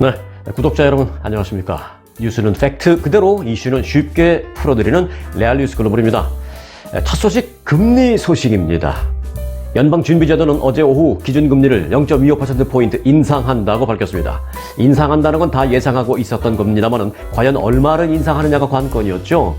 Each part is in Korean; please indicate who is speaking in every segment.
Speaker 1: 네, 구독자 여러분 안녕하십니까. 뉴스는 팩트 그대로, 이슈는 쉽게 풀어드리는 레알뉴스 글로벌입니다. 첫 소식, 금리 소식입니다. 연방준비제도는 어제 오후 기준금리를 0.25%포인트 인상한다고 밝혔습니다. 인상한다는 건 다 예상하고 있었던 겁니다만 과연 얼마를 인상하느냐가 관건이었죠.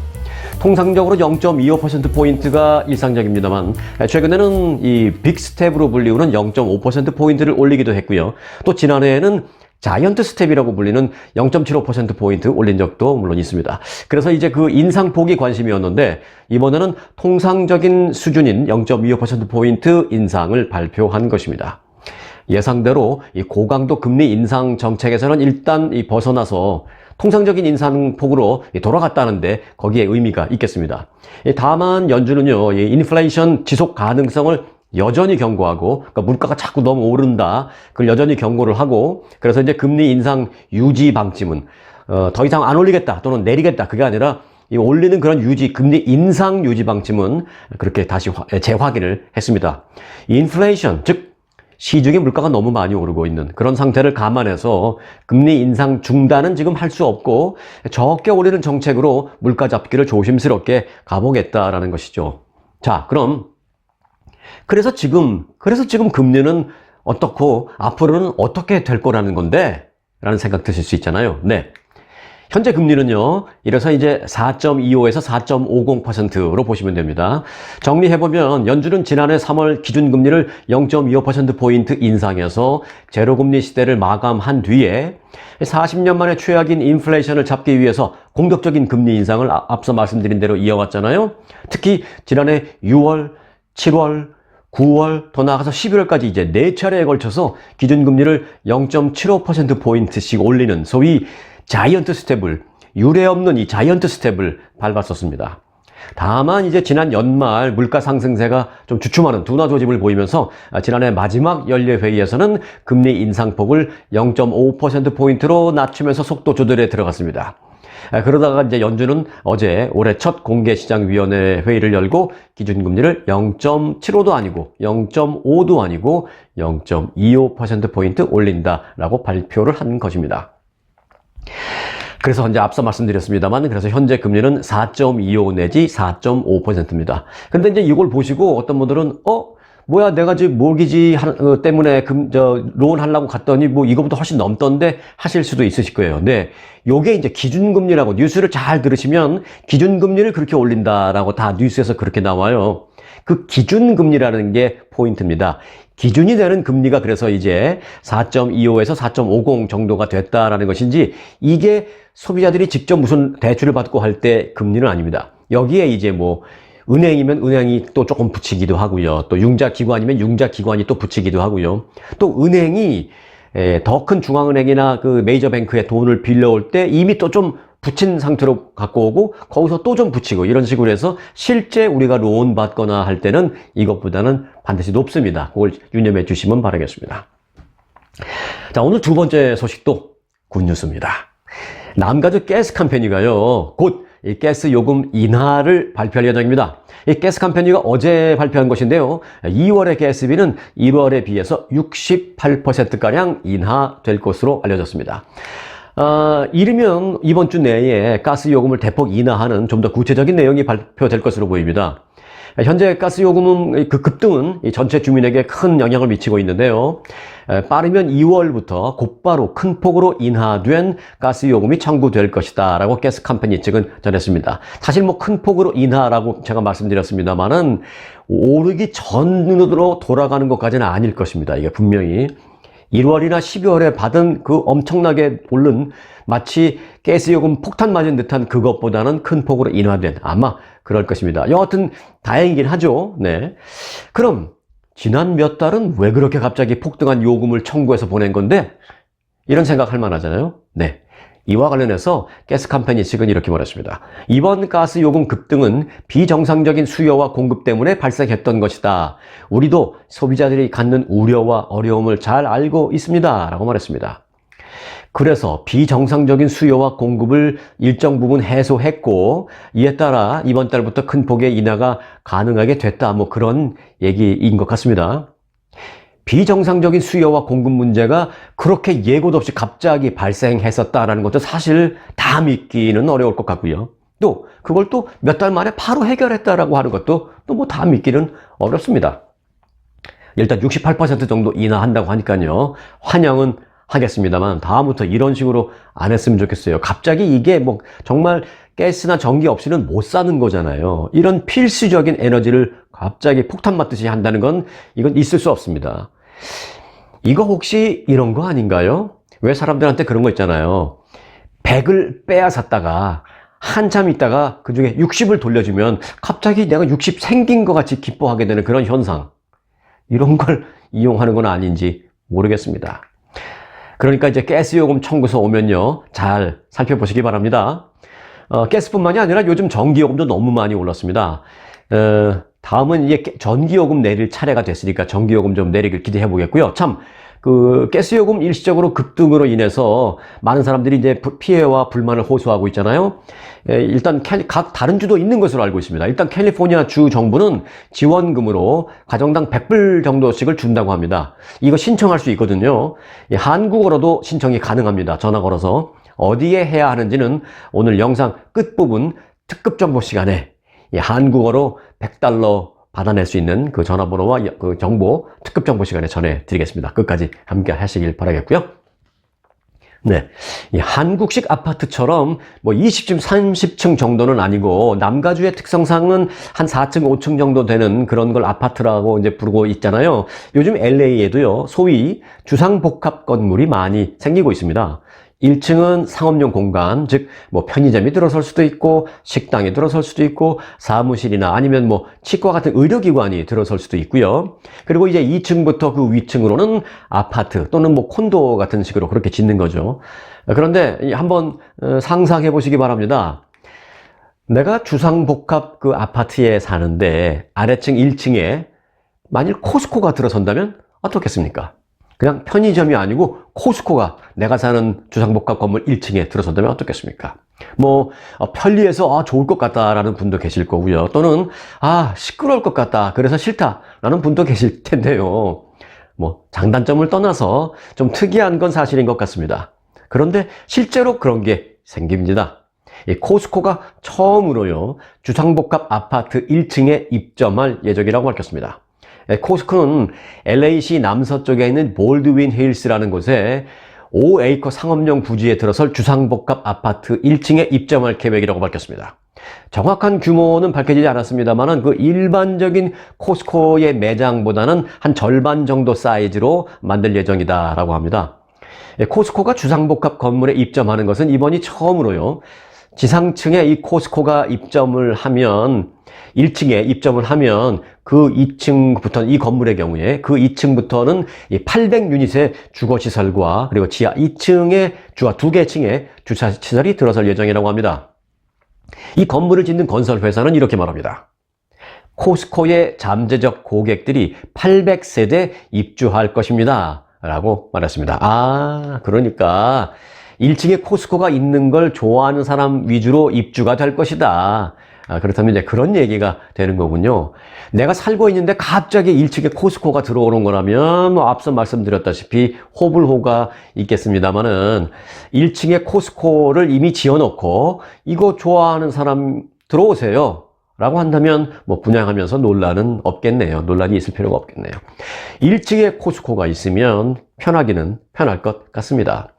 Speaker 1: 통상적으로 0.25%포인트가 일상적입니다만 최근에는 이 빅스텝으로 불리우는 0.5%포인트를 올리기도 했고요. 또 지난해에는 자이언트 스텝이라고 불리는 0.75%포인트 올린 적도 물론 있습니다. 그래서 이제 그 인상폭이 관심이었는데 이번에는 통상적인 수준인 0.25%포인트 인상을 발표한 것입니다. 예상대로 이 고강도 금리 인상 정책에서는 일단 벗어나서 통상적인 인상폭으로 돌아갔다는데 거기에 의미가 있겠습니다. 다만 연준은요, 인플레이션 지속 가능성을 여전히 경고하고, 그러니까 물가가 자꾸 너무 오른다, 그걸 여전히 경고를 하고, 그래서 이제 금리 인상 유지 방침은 더 이상 안 올리겠다 또는 내리겠다, 그게 아니라 이 올리는 그런 금리 인상 유지 방침은 그렇게 다시 재확인을 했습니다. 인플레이션, 즉 시중에 물가가 너무 많이 오르고 있는 그런 상태를 감안해서 금리 인상 중단은 지금 할 수 없고 적게 올리는 정책으로 물가 잡기를 조심스럽게 가보겠다라는 것이죠. 자, 그럼 그래서 지금 금리는 어떻고 앞으로는 어떻게 될 거라는 건데? 라는 생각 드실 수 있잖아요. 네. 현재 금리는요, 이래서 이제 4.25에서 4.50%로 보시면 됩니다. 정리해보면 연준은 지난해 3월 기준금리를 0.25%포인트 인상해서 제로금리 시대를 마감한 뒤에 40년 만에 최악인 인플레이션을 잡기 위해서 공격적인 금리 인상을 앞서 말씀드린 대로 이어왔잖아요. 특히 지난해 6월, 7월, 9월, 더 나아가서 11월까지 이제 4차례에 걸쳐서 기준금리를 0.75%포인트씩 올리는 소위 자이언트 스텝을, 유례없는 이 자이언트 스텝을 밟았었습니다. 다만 이제 지난 연말 물가 상승세가 좀 주춤하는 둔화 조짐을 보이면서 지난해 마지막 연례회의에서는 금리 인상폭을 0.5%포인트로 낮추면서 속도 조절에 들어갔습니다. 그러다가 이제 연준은 어제 올해 첫 공개시장위원회 회의를 열고 기준금리를 0.75도 아니고 0.5도 아니고 0.25%포인트 올린다라고 발표를 한 것입니다. 그래서 이제 앞서 말씀드렸습니다만, 그래서 현재 금리는 4.25 내지 4.5%입니다. 근데 이제 이걸 보시고 어떤 분들은 뭐야, 내가 지금 모기지 때문에 론 하려고 갔더니 뭐 이거보다 훨씬 넘던데 하실 수도 있으실 거예요. 네. 요게 이제 기준금리라고, 뉴스를 잘 들으시면 기준금리를 그렇게 올린다라고 다 뉴스에서 그렇게 나와요. 그 기준금리라는 게 포인트입니다. 기준이 되는 금리가 그래서 이제 4.25에서 4.50 정도가 됐다라는 것인지, 이게 소비자들이 직접 무슨 대출을 받고 할 때 금리는 아닙니다. 여기에 이제 뭐 은행이면 은행이 또 조금 붙이기도 하고요. 또 융자기관이면 융자기관이 또 붙이기도 하고요. 또 은행이 더 큰 중앙은행이나 그 메이저뱅크에 돈을 빌려올 때 이미 또 좀 붙인 상태로 갖고 오고 거기서 또 좀 붙이고 이런 식으로 해서 실제 우리가 론 받거나 할 때는 이것보다는 반드시 높습니다. 그걸 유념해 주시면 바라겠습니다. 자, 오늘 두 번째 소식도 굿뉴스입니다. 남가주 가스 컴퍼니가요, 곧 이 가스 요금 인하를 발표할 예정입니다. 이 가스 컴퍼니가 어제 발표한 것인데요, 2월의 가스비는 1월에 비해서 68%가량 인하될 것으로 알려졌습니다. 이르면 이번 주 내에 가스 요금을 대폭 인하하는 좀 더 구체적인 내용이 발표될 것으로 보입니다. 현재 가스 요금은 그 급등은 전체 주민에게 큰 영향을 미치고 있는데요. 빠르면 2월부터 곧바로 큰 폭으로 인하된 가스 요금이 청구될 것이다 라고 가스 컴퍼니 측은 전했습니다. 사실 뭐 큰 폭으로 인하라고 제가 말씀드렸습니다만은 오르기 전으로 돌아가는 것까지는 아닐 것입니다. 이게 분명히 1월이나 12월에 받은 그 엄청나게 오른 마치 가스요금 폭탄 맞은 듯한 그것보다는 큰 폭으로 인하된, 아마 그럴 것입니다. 여하튼 다행이긴 하죠. 네. 그럼 지난 몇 달은 왜 그렇게 갑자기 폭등한 요금을 청구해서 보낸 건데? 이런 생각할 만하잖아요. 네. 이와 관련해서 가스 컴퍼니 측은 이렇게 말했습니다. 이번 가스 요금 급등은 비정상적인 수요와 공급 때문에 발생했던 것이다. 우리도 소비자들이 갖는 우려와 어려움을 잘 알고 있습니다. 라고 말했습니다. 그래서 비정상적인 수요와 공급을 일정 부분 해소했고, 이에 따라 이번 달부터 큰 폭의 인하가 가능하게 됐다. 뭐 그런 얘기인 것 같습니다. 비정상적인 수요와 공급 문제가 그렇게 예고도 없이 갑자기 발생했었다라는 것도 사실 다 믿기는 어려울 것 같고요. 또 그걸 또 몇 달 만에 바로 해결했다라고 하는 것도 또 뭐 다 믿기는 어렵습니다. 일단 68% 정도 인하한다고 하니까요. 환영은 하겠습니다만 다음부터 이런 식으로 안 했으면 좋겠어요. 갑자기 이게 뭐 정말 가스나 전기 없이는 못 사는 거잖아요. 이런 필수적인 에너지를 갑자기 폭탄 맞듯이 한다는 건 이건 있을 수 없습니다. 이거 혹시 이런 거 아닌가요? 왜 사람들한테 그런 거 있잖아요. 100을 빼앗았다가 한참 있다가 그중에 60을 돌려주면 갑자기 내가 60 생긴 것 같이 기뻐하게 되는 그런 현상. 이런 걸 이용하는 건 아닌지 모르겠습니다. 그러니까 이제 가스요금 청구서 오면요. 잘 살펴보시기 바랍니다. 가스뿐만이 아니라 요즘 전기요금도 너무 많이 올랐습니다. 다음은 이제 전기요금 내릴 차례가 됐으니까 전기요금 좀 내리길 기대해 보겠고요. 참, 가스요금 일시적으로 급등으로 인해서 많은 사람들이 이제 피해와 불만을 호소하고 있잖아요. 일단 각 다른 주도 있는 것으로 알고 있습니다. 일단 캘리포니아 주 정부는 지원금으로 가정당 100불 정도씩을 준다고 합니다. 이거 신청할 수 있거든요. 한국어로도 신청이 가능합니다. 전화 걸어서. 어디에 해야 하는지는 오늘 영상 끝부분 특급 정보 시간에 한국어로 $100 받아낼 수 있는 그 전화번호와 그 정보 특급 정보 시간에 전해드리겠습니다. 끝까지 함께 하시길 바라겠고요. 네, 이 한국식 아파트처럼 뭐 20층, 30층 정도는 아니고 남가주의 특성상은 한 4층, 5층 정도 되는 그런 걸 아파트라고 이제 부르고 있잖아요. 요즘 LA에도요, 소위 주상복합 건물이 많이 생기고 있습니다. 1층은 상업용 공간, 즉 뭐 편의점이 들어설 수도 있고 식당이 들어설 수도 있고 사무실이나 아니면 뭐 치과 같은 의료기관이 들어설 수도 있고요. 그리고 이제 2층부터 그 위층으로는 아파트 또는 뭐 콘도 같은 식으로 그렇게 짓는 거죠. 그런데 한번 상상해 보시기 바랍니다. 내가 주상복합 그 아파트에 사는데 아래층 1층에 만일 코스코가 들어선다면 어떻겠습니까? 그냥 편의점이 아니고 코스코가 내가 사는 주상복합 건물 1층에 들어선다면 어떻겠습니까? 뭐 편리해서 좋을 것 같다라는 분도 계실 거고요. 또는 시끄러울 것 같다 그래서 싫다라는 분도 계실 텐데요. 뭐 장단점을 떠나서 좀 특이한 건 사실인 것 같습니다. 그런데 실제로 그런 게 생깁니다. 이 코스코가 처음으로요 주상복합 아파트 1층에 입점할 예정이라고 밝혔습니다. 코스코는 LA시 남서쪽에 있는 볼드윈 힐스라는 곳에 5에이커 상업용 부지에 들어설 주상복합 아파트 1층에 입점할 계획이라고 밝혔습니다. 정확한 규모는 밝혀지지 않았습니다만 그 일반적인 코스코의 매장보다는 한 절반 정도 사이즈로 만들 예정이다라고 합니다. 코스코가 주상복합 건물에 입점하는 것은 이번이 처음으로요. 지상층에 이 코스코가 입점을 하면 1층에 입점을 하면 그 2층부터 이 건물의 경우에 그 2층부터는 800유닛의 주거시설과 그리고 지하 2층에 주하 2개 층에 주차시설이 들어설 예정이라고 합니다. 이 건물을 짓는 건설회사는 이렇게 말합니다. 코스코의 잠재적 고객들이 800세대 입주할 것입니다. 라고 말했습니다. 그러니까 1층에 코스코가 있는 걸 좋아하는 사람 위주로 입주가 될 것이다. 그렇다면 이제 그런 얘기가 되는 거군요. 내가 살고 있는데 갑자기 1층에 코스코가 들어오는 거라면 뭐 앞서 말씀드렸다시피 호불호가 있겠습니다만은 1층에 코스코를 이미 지어놓고 이거 좋아하는 사람 들어오세요. 라고 한다면 뭐 분양하면서 논란은 없겠네요. 논란이 있을 필요가 없겠네요. 1층에 코스코가 있으면 편하기는 편할 것 같습니다.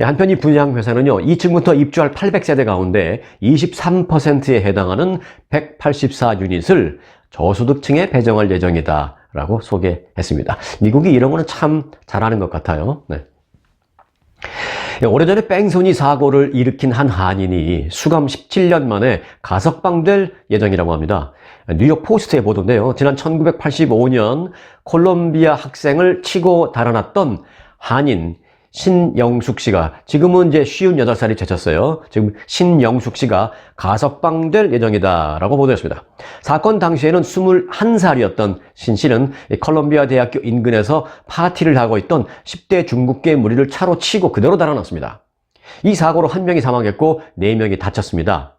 Speaker 1: 한편 이 분양회사는요. 2층부터 입주할 800세대 가운데 23%에 해당하는 184유닛을 저소득층에 배정할 예정이다 라고 소개했습니다. 미국이 이런 거는 참 잘하는 것 같아요. 네. 오래전에 뺑소니 사고를 일으킨 한 한인이 수감 17년 만에 가석방될 예정이라고 합니다. 뉴욕 포스트의 보도인데요. 지난 1985년 콜롬비아 학생을 치고 달아났던 한인 신영숙 씨가 지금은 이제 58살이 되셨어요. 지금 신영숙 씨가 가석방될 예정이다라고 보도했습니다. 사건 당시에는 21살이었던 신 씨는 콜롬비아 대학교 인근에서 파티를 하고 있던 10대 중국계 무리를 차로 치고 그대로 달아났습니다. 이 사고로 1명이 사망했고 4명이 다쳤습니다.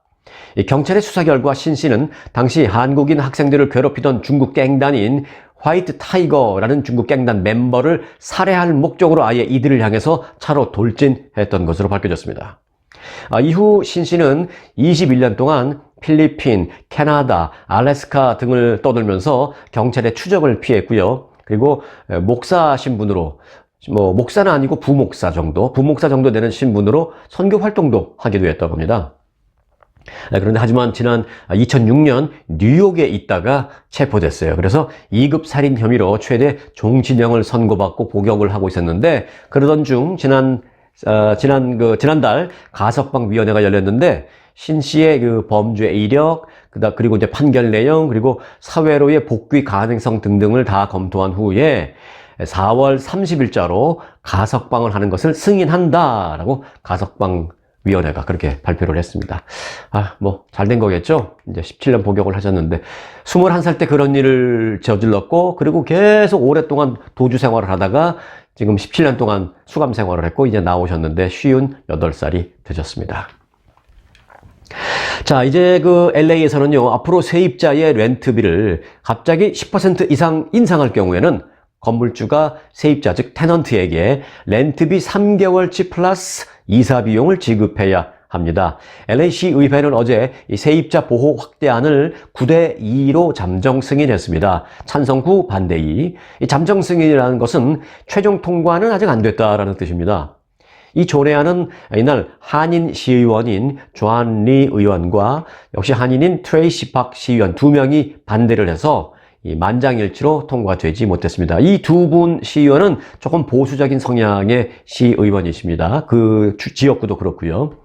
Speaker 1: 경찰의 수사 결과 신 씨는 당시 한국인 학생들을 괴롭히던 중국 갱단인 화이트 타이거라는 중국 갱단 멤버를 살해할 목적으로 아예 이들을 향해서 차로 돌진했던 것으로 밝혀졌습니다. 이후 신 씨는 21년 동안 필리핀, 캐나다, 알래스카 등을 떠돌면서 경찰의 추적을 피했고요. 그리고 목사 신분으로, 목사는 아니고 부목사 정도 되는 신분으로 선교 활동도 하기도 했다고 합니다. 그런데 하지만 지난 2006년 뉴욕에 있다가 체포됐어요. 그래서 2급 살인 혐의로 최대 종신형을 선고받고 복역을 하고 있었는데, 그러던 중 지난달 가석방위원회가 열렸는데, 신 씨의 그 범죄 이력, 그리고 이제 판결 내용, 그리고 사회로의 복귀 가능성 등등을 다 검토한 후에 4월 30일자로 가석방을 하는 것을 승인한다라고 가석방위원회가 그렇게 발표를 했습니다. 잘 된 거겠죠? 이제 17년 복역을 하셨는데, 21살 때 그런 일을 저질렀고, 그리고 계속 오랫동안 도주 생활을 하다가 지금 17년 동안 수감 생활을 했고, 이제 나오셨는데 58살이 되셨습니다. 자, 이제 그 LA에서는요, 앞으로 세입자의 렌트비를 갑자기 10% 이상 인상할 경우에는 건물주가 세입자, 즉 테넌트에게 렌트비 3개월치 플러스 이사 비용을 지급해야 합니다. LA시 의회는 어제 이 세입자 보호 확대안을 9대2로 잠정 승인했습니다. 찬성 9, 반대 2. 이 잠정 승인이라는 것은 최종 통과는 아직 안 됐다라는 뜻입니다. 이 조례안은 이날 한인 시의원인 존 리 의원과 역시 한인인 트레이시 박 시의원 2명이 반대를 해서 이 만장일치로 통과되지 못했습니다. 이 두 분 시의원은 조금 보수적인 성향의 시의원이십니다. 그 지역구도 그렇고요.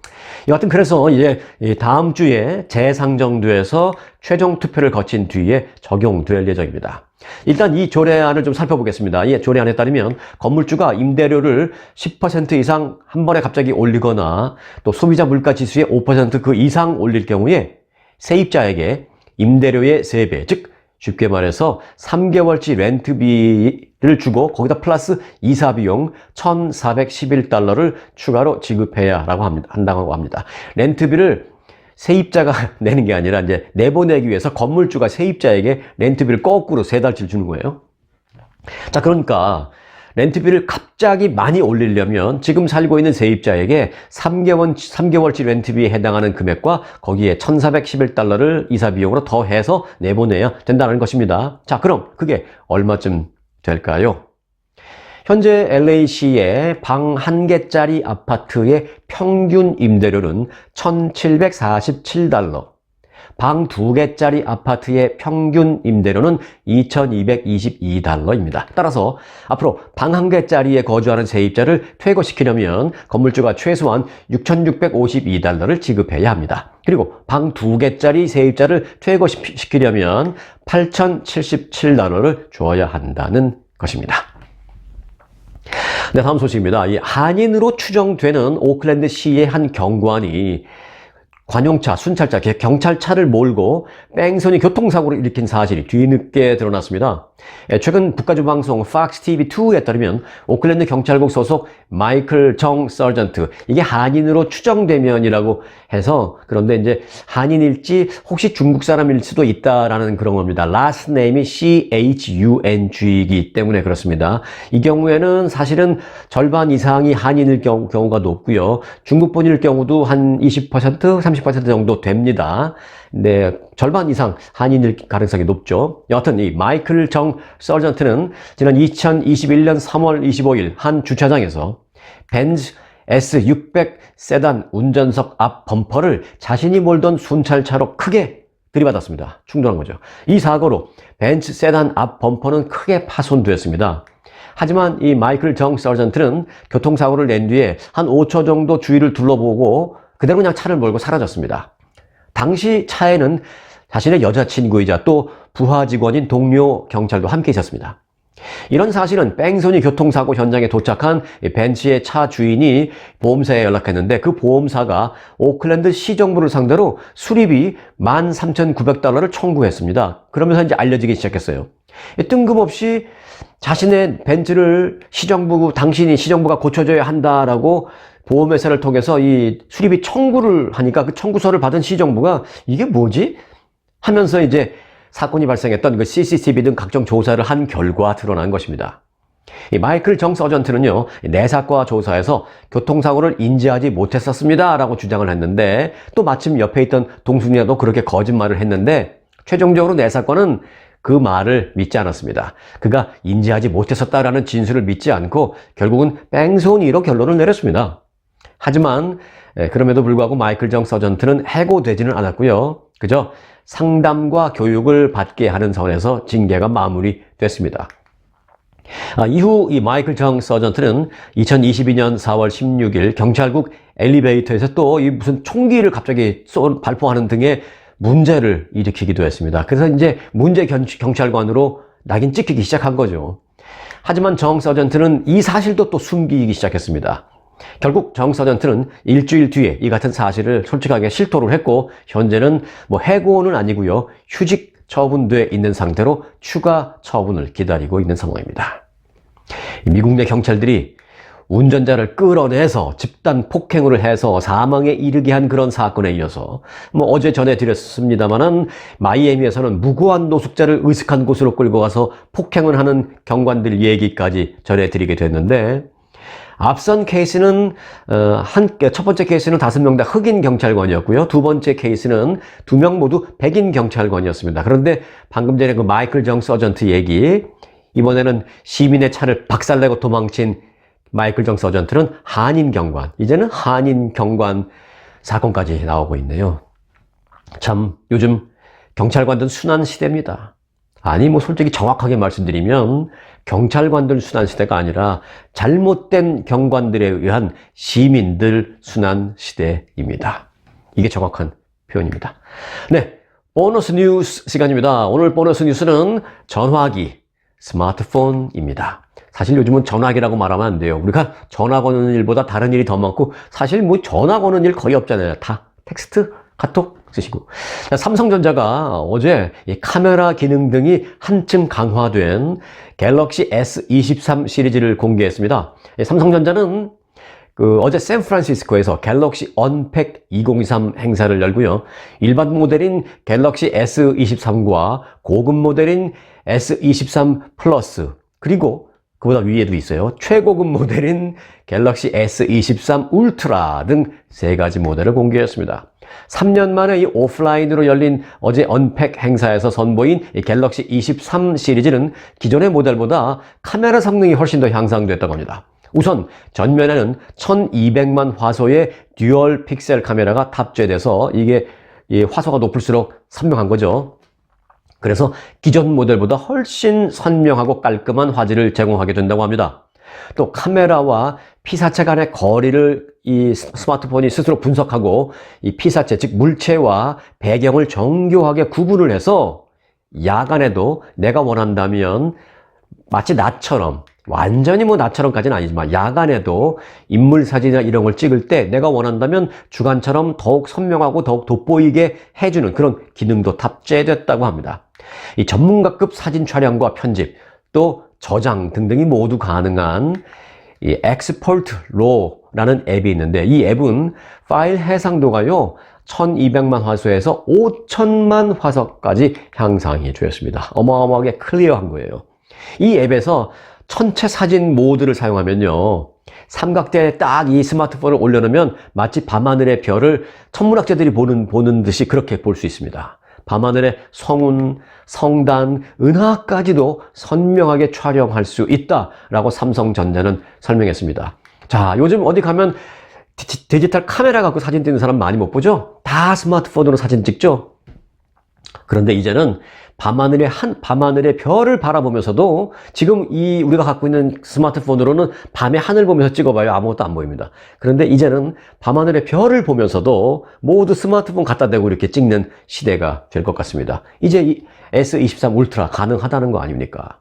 Speaker 1: 여하튼 그래서 이제 다음 주에 재상정돼서 최종 투표를 거친 뒤에 적용될 예정입니다. 일단 이 조례안을 좀 살펴보겠습니다. 이 조례안에 따르면 건물주가 임대료를 10% 이상 한 번에 갑자기 올리거나 또 소비자 물가 지수의 5% 그 이상 올릴 경우에 세입자에게 임대료의 3배, 즉 쉽게 말해서 3개월치 렌트비를 주고 거기다 플러스 이사 비용 1,411달러를 추가로 지급해야 한다고 합니다. 렌트비를 세입자가 내는 게 아니라 이제 내보내기 위해서 건물주가 세입자에게 렌트비를 거꾸로 3달치를 주는 거예요. 자, 그러니까 렌트비를 갑자기 많이 올리려면 지금 살고 있는 세입자에게 3개월치 렌트비에 해당하는 금액과 거기에 1,411달러를 이사 비용으로 더해서 내보내야 된다는 것입니다. 자, 그럼 그게 얼마쯤 될까요? 현재 LA시의 방 1개짜리 아파트의 평균 임대료는 1,747달러, 방 2개짜리 아파트의 평균 임대료는 2,222달러입니다. 따라서 앞으로 방 1개짜리에 거주하는 세입자를 퇴거시키려면 건물주가 최소한 6,652달러를 지급해야 합니다. 그리고 방 2개짜리 세입자를 퇴거시키려면 8,077달러를 줘야 한다는 것입니다. 네, 다음 소식입니다. 이 한인으로 추정되는 오클랜드 시의 한 경관이 관용차, 순찰차, 경찰차를 몰고 뺑소니 교통사고를 일으킨 사실이 뒤늦게 드러났습니다. 최근 북가주방송 Fox TV2에 따르면 오클랜드 경찰국 소속 마이클 정 서전트, 이게 한인으로 추정되면이라고 해서, 그런데 이제 한인일지 혹시 중국 사람일 수도 있다라는 그런 겁니다. last name이 CHUNG이기 때문에 그렇습니다. 이 경우에는 사실은 절반 이상이 한인일 경우가 높고요. 중국분일 경우도 한 20%, 30% 정도 됩니다. 네, 절반 이상 한인일 가능성이 높죠. 여하튼 이 마이클 정 서전트는 지난 2021년 3월 25일 한 주차장에서 벤츠 S600 세단 운전석 앞 범퍼를 자신이 몰던 순찰차로 크게 들이받았습니다. 충돌한 거죠. 이 사고로 벤츠 세단 앞 범퍼는 크게 파손되었습니다. 하지만 이 마이클 정 서전트는 교통사고를 낸 뒤에 한 5초 정도 주위를 둘러보고 그대로 그냥 차를 몰고 사라졌습니다. 당시 차에는 자신의 여자친구이자 또 부하 직원인 동료 경찰도 함께 있었습니다. 이런 사실은 뺑소니 교통사고 현장에 도착한 벤츠의 차 주인이 보험사에 연락했는데, 그 보험사가 오클랜드 시정부를 상대로 수리비 13,900달러를 청구했습니다. 그러면서 이제 알려지기 시작했어요. 뜬금없이 자신의 벤츠를 당신이 시정부가 고쳐줘야 한다라고 보험회사를 통해서 이 수리비 청구를 하니까 그 청구서를 받은 시정부가 이게 뭐지? 하면서 이제 사건이 발생했던 그 CCTV 등 각종 조사를 한 결과 드러난 것입니다. 이 마이클 정 서전트는요, 내사과 조사에서 교통사고를 인지하지 못했었습니다 라고 주장을 했는데, 또 마침 옆에 있던 동순이도 그렇게 거짓말을 했는데, 최종적으로 내사과는 그 말을 믿지 않았습니다. 그가 인지하지 못했었다라는 진술을 믿지 않고 결국은 뺑소니로 결론을 내렸습니다. 하지만 그럼에도 불구하고 마이클 정 서전트는 해고되지는 않았고요. 그저 상담과 교육을 받게 하는 선에서 징계가 마무리됐습니다. 이후 이 마이클 정 서전트는 2022년 4월 16일 경찰국 엘리베이터에서 또 이 무슨 총기를 갑자기 발포하는 등의 문제를 일으키기도 했습니다. 그래서 이제 문제 경찰관으로 낙인 찍히기 시작한 거죠. 하지만 정 서전트는 이 사실도 또 숨기기 시작했습니다. 결국 정 서전트는 일주일 뒤에 이 같은 사실을 솔직하게 실토를 했고, 현재는 뭐 해고는 아니고요, 휴직 처분돼 있는 상태로 추가 처분을 기다리고 있는 상황입니다. 미국 내 경찰들이 운전자를 끌어내서 집단 폭행을 해서 사망에 이르게 한 그런 사건에 이어서 뭐 어제 전해드렸습니다마는 마이애미에서는 무고한 노숙자를 의식한 곳으로 끌고 가서 폭행을 하는 경관들 얘기까지 전해드리게 됐는데, 앞선 케이스는 첫 번째 케이스는 5명 다 흑인 경찰관이었고요. 두 번째 케이스는 2명 모두 백인 경찰관이었습니다. 그런데 방금 전에 그 마이클 정 서전트 얘기, 이번에는 시민의 차를 박살내고 도망친 마이클 정 서전트는 한인 경관, 이제는 한인 경관 사건까지 나오고 있네요. 참 요즘 경찰관들 순환 시대입니다. 아니 뭐 솔직히 정확하게 말씀드리면 경찰관들 순환 시대가 아니라 잘못된 경관들에 의한 시민들 순환 시대입니다. 이게 정확한 표현입니다. 네, 보너스 뉴스 시간입니다. 오늘 보너스 뉴스는 전화기, 스마트폰입니다. 사실 요즘은 전화기라고 말하면 안 돼요. 우리가 전화 거는 일보다 다른 일이 더 많고, 사실 뭐 전화 거는 일 거의 없잖아요. 다 텍스트, 카톡 쓰시고. 삼성전자가 어제 이 카메라 기능 등이 한층 강화된 갤럭시 S23 시리즈를 공개했습니다. 삼성전자는 어제 샌프란시스코에서 갤럭시 언팩 2023 행사를 열고요. 일반 모델인 갤럭시 S23과 고급 모델인 S23 플러스, 그리고 그보다 위에도 있어요. 최고급 모델인 갤럭시 S23 울트라 등 3가지 모델을 공개했습니다. 3년 만에 이 오프라인으로 열린 어제 언팩 행사에서 선보인 이 갤럭시 23 시리즈는 기존의 모델보다 카메라 성능이 훨씬 더 향상됐다고 합니다. 우선 전면에는 1200만 화소의 듀얼 픽셀 카메라가 탑재돼서 이게 화소가 높을수록 선명한 거죠. 그래서 기존 모델보다 훨씬 선명하고 깔끔한 화질을 제공하게 된다고 합니다. 또 카메라와 피사체 간의 거리를 이 스마트폰이 스스로 분석하고 이 피사체, 즉 물체와 배경을 정교하게 구분을 해서 야간에도 내가 원한다면 마치 나처럼, 완전히 뭐 나처럼까지는 아니지만 야간에도 인물 사진이나 이런 걸 찍을 때 내가 원한다면 주간처럼 더욱 선명하고 더욱 돋보이게 해주는 그런 기능도 탑재됐다고 합니다. 이 전문가급 사진 촬영과 편집, 또 저장 등등이 모두 가능한 이 엑스포트 로라는 앱이 있는데, 이 앱은 파일 해상도가요 1200만 화소에서 5000만 화소까지 향상이 되었습니다. 어마어마하게 클리어한 거예요. 이 앱에서 전체 사진 모드를 사용하면요, 삼각대에 딱 이 스마트폰을 올려놓으면 마치 밤하늘의 별을 천문학자들이 보는 듯이 그렇게 볼 수 있습니다. 밤하늘의 성운, 성단, 은하까지도 선명하게 촬영할 수 있다라고 삼성전자는 설명했습니다. 자, 요즘 어디 가면 디지털 카메라 갖고 사진 찍는 사람 많이 못 보죠? 다 스마트폰으로 사진 찍죠? 그런데 이제는 밤하늘의 별을 바라보면서도, 지금 우리가 갖고 있는 스마트폰으로는 밤에 하늘 보면서 찍어봐요. 아무것도 안 보입니다. 그런데 이제는 밤하늘의 별을 보면서도 모두 스마트폰 갖다 대고 이렇게 찍는 시대가 될 것 같습니다. 이제 이 S23 울트라 가능하다는 거 아닙니까?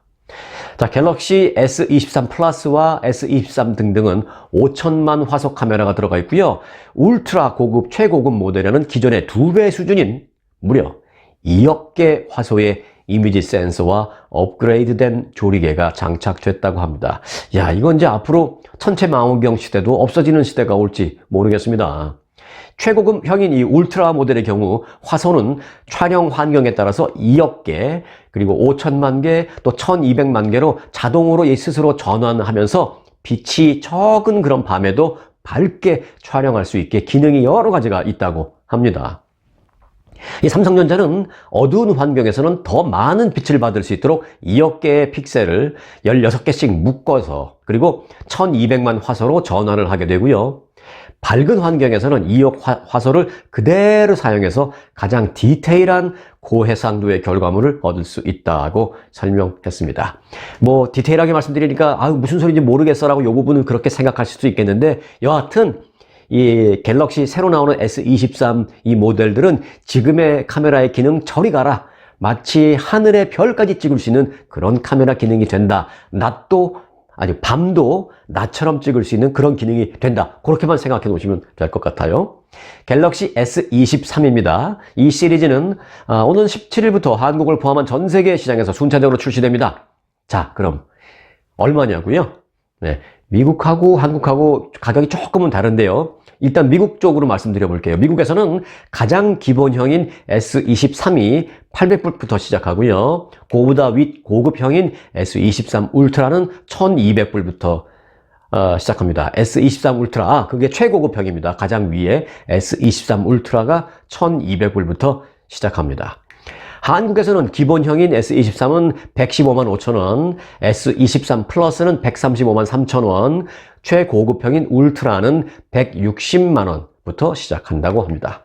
Speaker 1: 자, 갤럭시 S23 플러스와 S23 등등은 5000만 화소 카메라가 들어가 있고요. 울트라 고급, 최고급 모델에는 기존의 2배 수준인 무려 2억 개 화소의 이미지 센서와 업그레이드된 조리개가 장착됐다고 합니다. 야, 이건 이제 앞으로 천체망원경 시대도 없어지는 시대가 올지 모르겠습니다. 최고급형인 이 울트라 모델의 경우 화소는 촬영 환경에 따라서 2억 개, 그리고 5천만 개, 또 1200만 개로 자동으로 스스로 전환하면서 빛이 적은 그런 밤에도 밝게 촬영할 수 있게 기능이 여러 가지가 있다고 합니다. 이 삼성전자는 어두운 환경에서는 더 많은 빛을 받을 수 있도록 2억 개의 픽셀을 16개씩 묶어서 그리고 1200만 화소로 전환을 하게 되고요. 밝은 환경에서는 2억 화소를 그대로 사용해서 가장 디테일한 고해상도의 결과물을 얻을 수 있다고 설명했습니다. 뭐 디테일하게 말씀드리니까 무슨 소리인지 모르겠어 라고 이 부분은 그렇게 생각하실 수도 있겠는데, 여하튼 이 갤럭시 새로 나오는 S23 이 모델들은 지금의 카메라의 기능 저리 가라, 마치 하늘의 별까지 찍을 수 있는 그런 카메라 기능이 된다. 밤도 낮처럼 찍을 수 있는 그런 기능이 된다. 그렇게만 생각해 놓으시면 될 것 같아요. 갤럭시 S23입니다. 이 시리즈는 오는 17일부터 한국을 포함한 전 세계 시장에서 순차적으로 출시됩니다. 자, 그럼 얼마냐고요? 네, 미국하고 한국하고 가격이 조금은 다른데요. 일단 미국 쪽으로 말씀드려 볼게요. 미국에서는 가장 기본형인 S23이 800불부터 시작하고요. 그보다 윗 고급형인 S23 울트라는 1200불부터 시작합니다. S23 울트라, 그게 최고급형입니다. 가장 위에 S23 울트라가 1200불부터 시작합니다. 한국에서는 기본형인 S23은 115만 5천원, S23 플러스는 135만 3천원, 최고급형인 울트라는 160만원부터 시작한다고 합니다.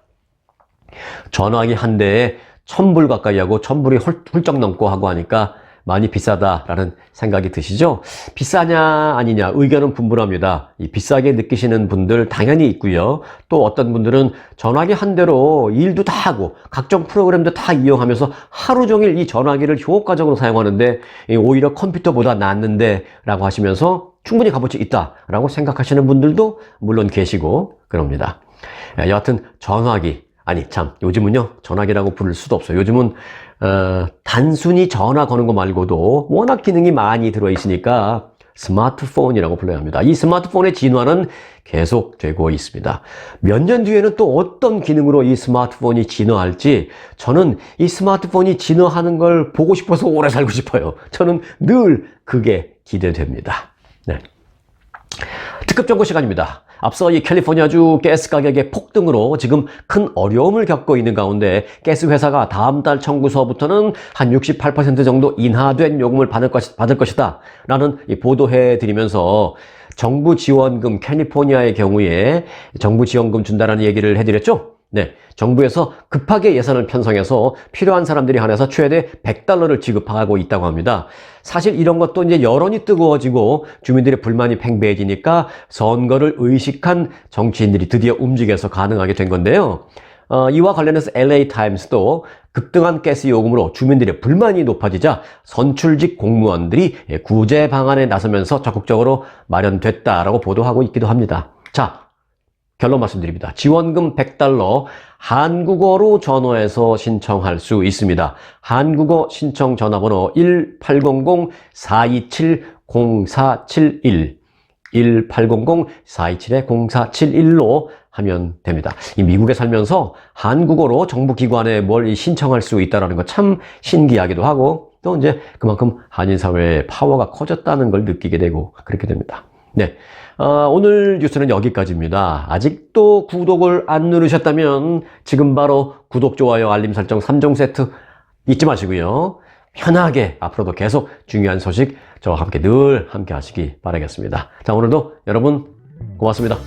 Speaker 1: 전화기 한 대에 1000불 가까이 하고 1000불이 훌쩍 넘고 하고 하니까 많이 비싸다라는 생각이 드시죠? 비싸냐 아니냐 의견은 분분합니다. 이 비싸게 느끼시는 분들 당연히 있고요. 또 어떤 분들은 전화기 한 대로 일도 다 하고 각종 프로그램도 다 이용하면서 하루 종일 이 전화기를 효과적으로 사용하는데 오히려 컴퓨터보다 낫는데 라고 하시면서 충분히 값어치 있다라고 생각하시는 분들도 물론 계시고 그럽니다. 여하튼 전화기, 요즘은요 전화기라고 부를 수도 없어요. 요즘은 단순히 전화 거는 거 말고도 워낙 기능이 많이 들어있으니까 스마트폰이라고 불러야 합니다. 이 스마트폰의 진화는 계속되고 있습니다. 몇 년 뒤에는 또 어떤 기능으로 이 스마트폰이 진화할지, 저는 이 스마트폰이 진화하는 걸 보고 싶어서 오래 살고 싶어요. 저는 늘 그게 기대됩니다. 네. 특급 정보 시간입니다. 앞서 이 캘리포니아주 가스 가격의 폭등으로 지금 큰 어려움을 겪고 있는 가운데 가스 회사가 다음 달 청구서부터는 한 68% 정도 인하된 요금을 받을 것이다 라는 보도해 드리면서 정부 지원금, 캘리포니아의 경우에 정부 지원금 준다라는 얘기를 해드렸죠. 네, 정부에서 급하게 예산을 편성해서 필요한 사람들이 한해서 최대 $100를 지급하고 있다고 합니다. 사실 이런 것도 이제 여론이 뜨거워지고 주민들의 불만이 팽배해지니까 선거를 의식한 정치인들이 드디어 움직여서 가능하게 된 건데요. 이와 관련해서 LA 타임스도 급등한 가스 요금으로 주민들의 불만이 높아지자 선출직 공무원들이 구제 방안에 나서면서 적극적으로 마련됐다라고 보도하고 있기도 합니다. 자, 결론 말씀드립니다. 지원금 $100 한국어로 전화해서 신청할 수 있습니다. 한국어 신청 전화번호 1800-427-0471 1800-427-0471로 하면 됩니다. 이 미국에 살면서 한국어로 정부기관에 뭘 신청할 수 있다는 거 참 신기하기도 하고, 또 이제 그만큼 한인사회의 파워가 커졌다는 걸 느끼게 되고 그렇게 됩니다. 네. 오늘 뉴스는 여기까지입니다. 아직도 구독을 안 누르셨다면 지금 바로 구독, 좋아요, 알림 설정 3종 세트 잊지 마시고요. 편하게 앞으로도 계속 중요한 소식 저와 함께 늘 함께 하시기 바라겠습니다. 자, 오늘도 여러분 고맙습니다.